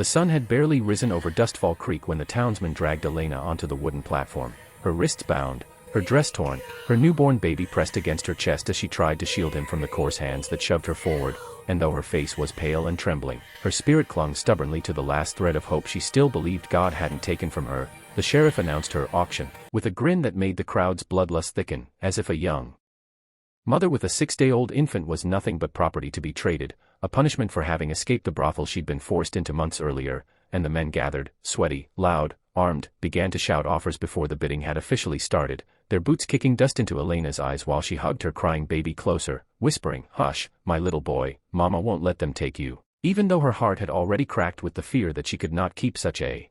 The sun had barely risen over Dustfall Creek when the townsman dragged Elena onto the wooden platform, her wrists bound, her dress torn, her newborn baby pressed against her chest as she tried to shield him from the coarse hands that shoved her forward, and though her face was pale and trembling, her spirit clung stubbornly to the last thread of hope she still believed God hadn't taken from her. The sheriff announced her auction, with a grin that made the crowd's bloodlust thicken, as if a young mother with a 6-day-old infant was nothing but property to be traded, a punishment for having escaped the brothel she'd been forced into months earlier, and the men gathered, sweaty, loud, armed, began to shout offers before the bidding had officially started, their boots kicking dust into Elena's eyes while she hugged her crying baby closer, whispering, "Hush, my little boy, Mama won't let them take you," even though her heart had already cracked with the fear that she could not keep such a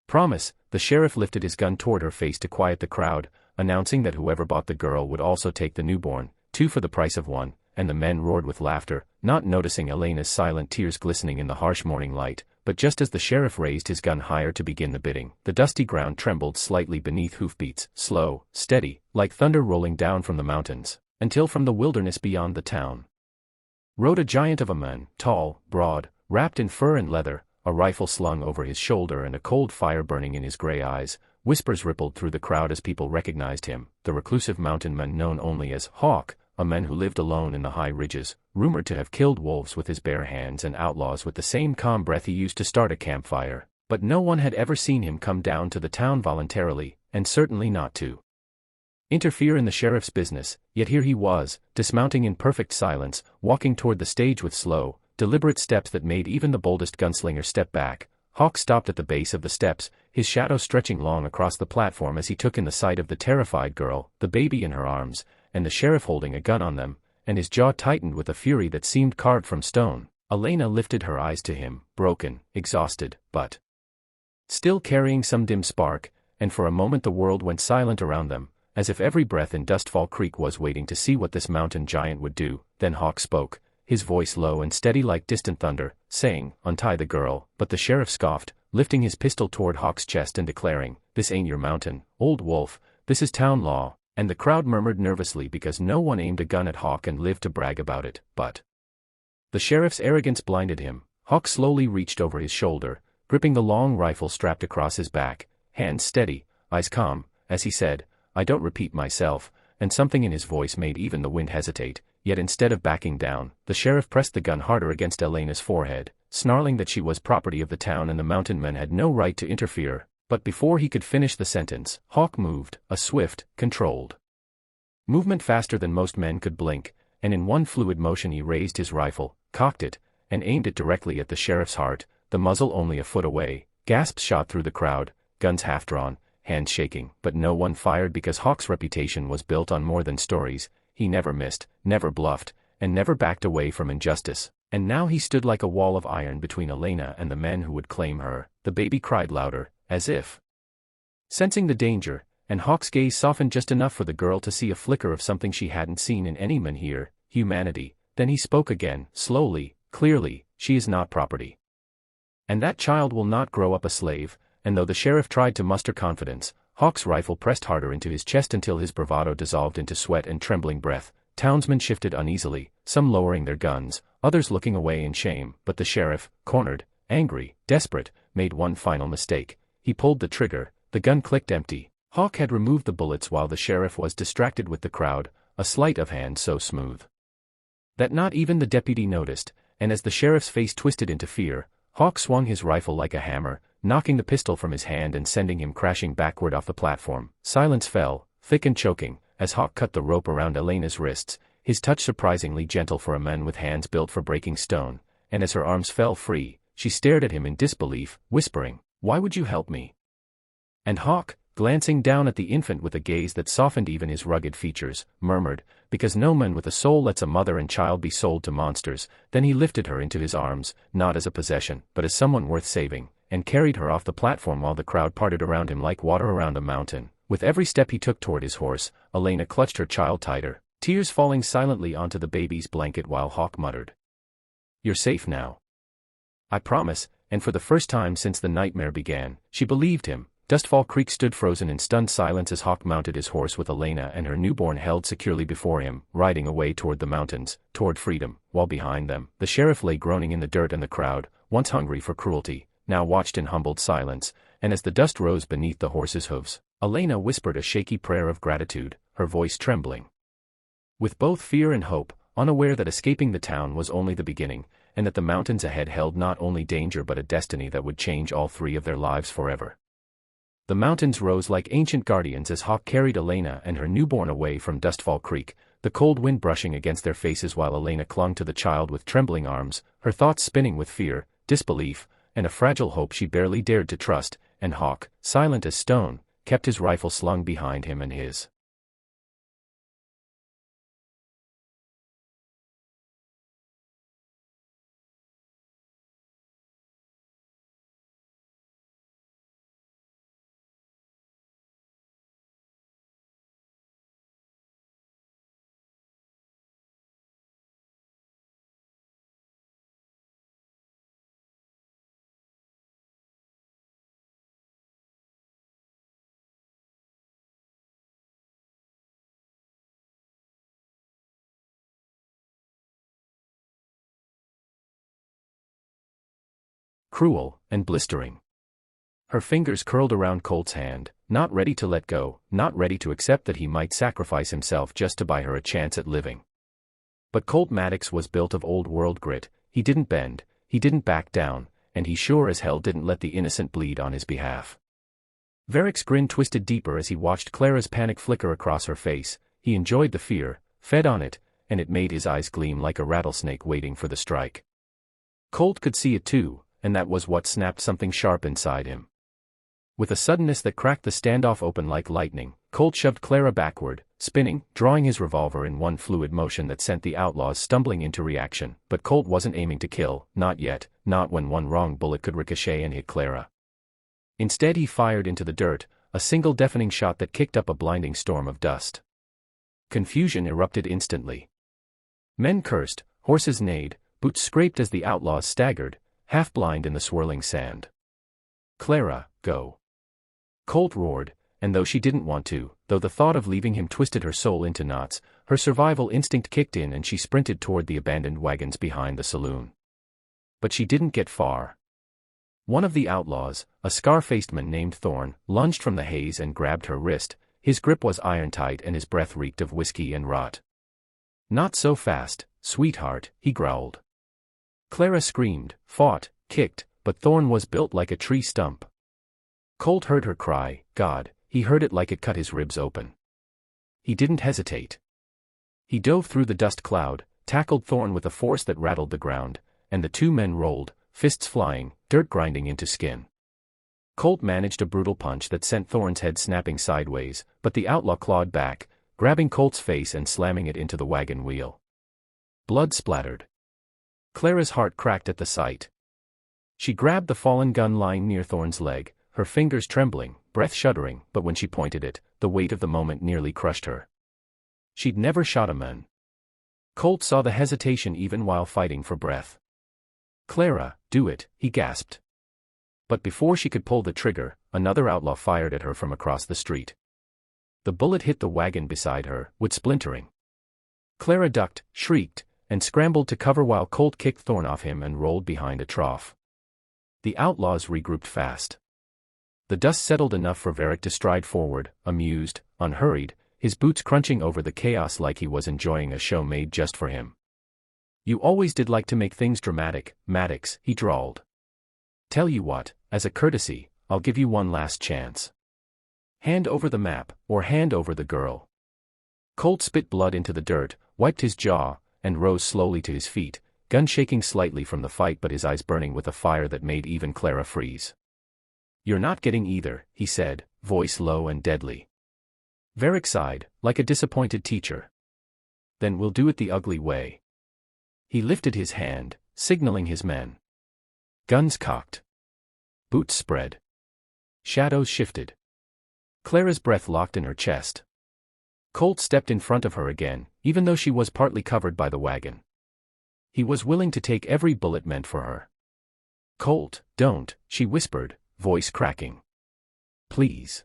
promise. The sheriff lifted his gun toward her face to quiet the crowd, announcing that whoever bought the girl would also take the newborn, 2 for the price of 1, and the men roared with laughter, not noticing Elena's silent tears glistening in the harsh morning light. But just as the sheriff raised his gun higher to begin the bidding, the dusty ground trembled slightly beneath hoofbeats, slow, steady, like thunder rolling down from the mountains, until from the wilderness beyond the town rode a giant of a man, tall, broad, wrapped in fur and leather, a rifle slung over his shoulder and a cold fire burning in his gray eyes. Whispers rippled through the crowd as people recognized him, the reclusive mountain man known only as Hawk, a man who lived alone in the high ridges, rumored to have killed wolves with his bare hands and outlaws with the same calm breath he used to start a campfire, but no one had ever seen him come down to the town voluntarily, and certainly not to interfere in the sheriff's business. Yet here he was, dismounting in perfect silence, walking toward the stage with slow, deliberate steps that made even the boldest gunslinger step back. Hawk stopped at the base of the steps, his shadow stretching long across the platform as he took in the sight of the terrified girl, the baby in her arms, and the sheriff holding a gun on them, and his jaw tightened with a fury that seemed carved from stone. Elena lifted her eyes to him, broken, exhausted, but still carrying some dim spark, and for a moment the world went silent around them, as if every breath in Dustfall Creek was waiting to see what this mountain giant would do. Then Hawk spoke, his voice low and steady like distant thunder, saying, "Untie the girl." But the sheriff scoffed, lifting his pistol toward Hawk's chest and declaring, "This ain't your mountain, old wolf, this is town law." And the crowd murmured nervously because no one aimed a gun at Hawk and lived to brag about it. But the sheriff's arrogance blinded him. Hawk slowly reached over his shoulder, gripping the long rifle strapped across his back, hands steady, eyes calm, as he said, "I don't repeat myself," and something in his voice made even the wind hesitate. Yet instead of backing down, the sheriff pressed the gun harder against Elena's forehead, snarling that she was property of the town and the mountain men had no right to interfere. But before he could finish the sentence, Hawk moved, a swift, controlled movement faster than most men could blink, and in one fluid motion he raised his rifle, cocked it, and aimed it directly at the sheriff's heart, the muzzle only a foot away. Gasps shot through the crowd, guns half drawn, hands shaking, but no one fired because Hawk's reputation was built on more than stories. He never missed, never bluffed, and never backed away from injustice. And now he stood like a wall of iron between Elena and the men who would claim her. The baby cried louder, as if sensing the danger, and Hawk's gaze softened just enough for the girl to see a flicker of something she hadn't seen in any man here, humanity. Then he spoke again, slowly, clearly, "She is not property. And that child will not grow up a slave." And though the sheriff tried to muster confidence, Hawk's rifle pressed harder into his chest until his bravado dissolved into sweat and trembling breath. Townsmen shifted uneasily, some lowering their guns, others looking away in shame, but the sheriff, cornered, angry, desperate, made one final mistake. He pulled the trigger, the gun clicked empty. Hawk had removed the bullets while the sheriff was distracted with the crowd, a sleight of hand so smooth that not even the deputy noticed, and as the sheriff's face twisted into fear, Hawk swung his rifle like a hammer, knocking the pistol from his hand and sending him crashing backward off the platform. Silence fell, thick and choking, as Hawk cut the rope around Elena's wrists, his touch surprisingly gentle for a man with hands built for breaking stone, and as her arms fell free, she stared at him in disbelief, whispering, "Why would you help me?" And Hawk, glancing down at the infant with a gaze that softened even his rugged features, murmured, "Because no man with a soul lets a mother and child be sold to monsters." Then he lifted her into his arms, not as a possession, but as someone worth saving, and carried her off the platform while the crowd parted around him like water around a mountain. With every step he took toward his horse, Elena clutched her child tighter, tears falling silently onto the baby's blanket while Hawk muttered, "You're safe now. I promise." And for the first time since the nightmare began, she believed him. Dustfall Creek stood frozen in stunned silence as Hawk mounted his horse with Elena and her newborn held securely before him, riding away toward the mountains, toward freedom, while behind them, the sheriff lay groaning in the dirt and the crowd, once hungry for cruelty, now watched in humbled silence, and as the dust rose beneath the horse's hooves, Elena whispered a shaky prayer of gratitude, her voice trembling with both fear and hope, unaware that escaping the town was only the beginning, and that the mountains ahead held not only danger but a destiny that would change all three of their lives forever. The mountains rose like ancient guardians as Hawk carried Elena and her newborn away from Dustfall Creek, the cold wind brushing against their faces while Elena clung to the child with trembling arms, her thoughts spinning with fear, disbelief, and a fragile hope she barely dared to trust, and Hawk, silent as stone, kept his rifle slung behind him and his cruel and blistering. Her fingers curled around Colt's hand, not ready to let go, not ready to accept that he might sacrifice himself just to buy her a chance at living. But Colt Maddox was built of old-world grit, he didn't bend, he didn't back down, and he sure as hell didn't let the innocent bleed on his behalf. Varrick's grin twisted deeper as he watched Clara's panic flicker across her face. He enjoyed the fear, fed on it, and it made his eyes gleam like a rattlesnake waiting for the strike. Colt could see it too, and that was what snapped something sharp inside him. With a suddenness that cracked the standoff open like lightning, Colt shoved Clara backward, spinning, drawing his revolver in one fluid motion that sent the outlaws stumbling into reaction. But Colt wasn't aiming to kill, not yet, not when one wrong bullet could ricochet and hit Clara. Instead he fired into the dirt, a single deafening shot that kicked up a blinding storm of dust. Confusion erupted instantly. Men cursed, horses neighed, boots scraped as the outlaws staggered, half blind in the swirling sand. "Clara, go!" Colt roared, and though she didn't want to, though the thought of leaving him twisted her soul into knots, her survival instinct kicked in and she sprinted toward the abandoned wagons behind the saloon. But she didn't get far. One of the outlaws, a scar-faced man named Thorn, lunged from the haze and grabbed her wrist. His grip was iron-tight and his breath reeked of whiskey and rot. "Not so fast, sweetheart," he growled. Clara screamed, fought, kicked, but Thorn was built like a tree stump. Colt heard her cry, God, he heard it like it cut his ribs open. He didn't hesitate. He dove through the dust cloud, tackled Thorn with a force that rattled the ground, and the two men rolled, fists flying, dirt grinding into skin. Colt managed a brutal punch that sent Thorn's head snapping sideways, but the outlaw clawed back, grabbing Colt's face and slamming it into the wagon wheel. Blood splattered. Clara's heart cracked at the sight. She grabbed the fallen gun lying near Thorn's leg, her fingers trembling, breath shuddering, but when she pointed it, the weight of the moment nearly crushed her. She'd never shot a man. Colt saw the hesitation even while fighting for breath. "Clara, do it," he gasped. But before she could pull the trigger, another outlaw fired at her from across the street. The bullet hit the wagon beside her, wood splintering. Clara ducked, shrieked, and scrambled to cover while Colt kicked Thorn off him and rolled behind a trough. The outlaws regrouped fast. The dust settled enough for Varrick to stride forward, amused, unhurried, his boots crunching over the chaos like he was enjoying a show made just for him. "You always did like to make things dramatic, Maddox," he drawled. "Tell you what, as a courtesy, I'll give you one last chance. Hand over the map, or hand over the girl." Colt spit blood into the dirt, wiped his jaw, and rose slowly to his feet, gun shaking slightly from the fight but his eyes burning with a fire that made even Clara freeze. "You're not getting either," he said, voice low and deadly. Varrick sighed, like a disappointed teacher. "Then we'll do it the ugly way." He lifted his hand, signaling his men. Guns cocked. Boots spread. Shadows shifted. Clara's breath locked in her chest. Colt stepped in front of her again, even though she was partly covered by the wagon. He was willing to take every bullet meant for her. "Colt, don't," she whispered, voice cracking. "Please."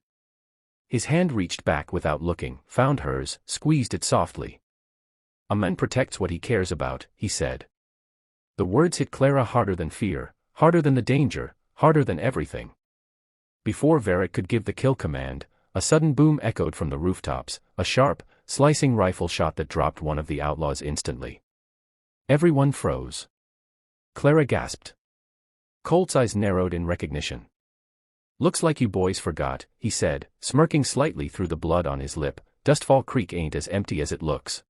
His hand reached back without looking, found hers, squeezed it softly. "A man protects what he cares about," he said. The words hit Clara harder than fear, harder than the danger, harder than everything. Before Varrick could give the kill command, a sudden boom echoed from the rooftops, a sharp, slicing rifle shot that dropped one of the outlaws instantly. Everyone froze. Clara gasped. Colt's eyes narrowed in recognition. "Looks like you boys forgot," he said, smirking slightly through the blood on his lip. "Dustfall Creek ain't as empty as it looks."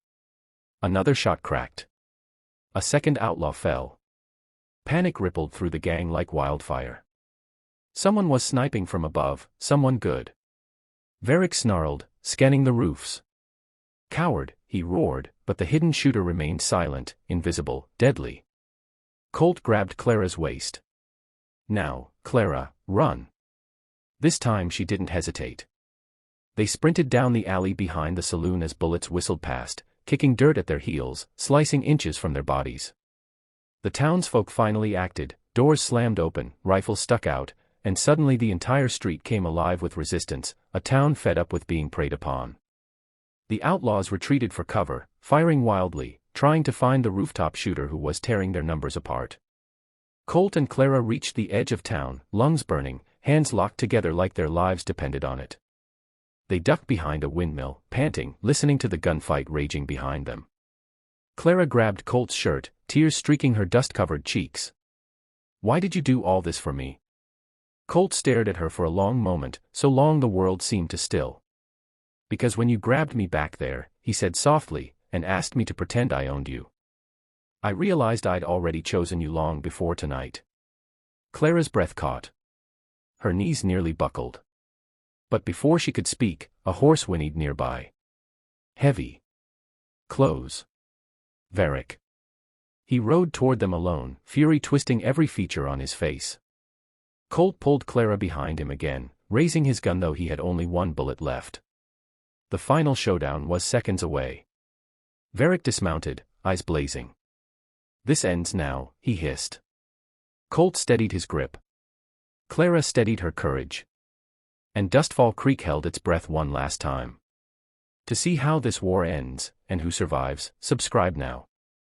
Another shot cracked. A second outlaw fell. Panic rippled through the gang like wildfire. Someone was sniping from above, someone good. Varrick snarled, scanning the roofs. "Coward," he roared, but the hidden shooter remained silent, invisible, deadly. Colt grabbed Clara's waist. "Now, Clara, run." This time she didn't hesitate. They sprinted down the alley behind the saloon as bullets whistled past, kicking dirt at their heels, slicing inches from their bodies. The townsfolk finally acted, doors slammed open, rifles stuck out, and suddenly the entire street came alive with resistance, a town fed up with being preyed upon. The outlaws retreated for cover, firing wildly, trying to find the rooftop shooter who was tearing their numbers apart. Colt and Clara reached the edge of town, lungs burning, hands locked together like their lives depended on it. They ducked behind a windmill, panting, listening to the gunfight raging behind them. Clara grabbed Colt's shirt, tears streaking her dust-covered cheeks. "Why did you do all this for me?" Colt stared at her for a long moment, so long the world seemed to still. "Because when you grabbed me back there," he said softly, "and asked me to pretend I owned you, I realized I'd already chosen you long before tonight." Clara's breath caught. Her knees nearly buckled. But before she could speak, a horse whinnied nearby. Heavy. Close. Varrick. He rode toward them alone, fury twisting every feature on his face. Colt pulled Clara behind him again, raising his gun though he had only one bullet left. The final showdown was seconds away. Varrick dismounted, eyes blazing. "This ends now," he hissed. Colt steadied his grip. Clara steadied her courage. And Dustfall Creek held its breath one last time. To see how this war ends, and who survives, subscribe now.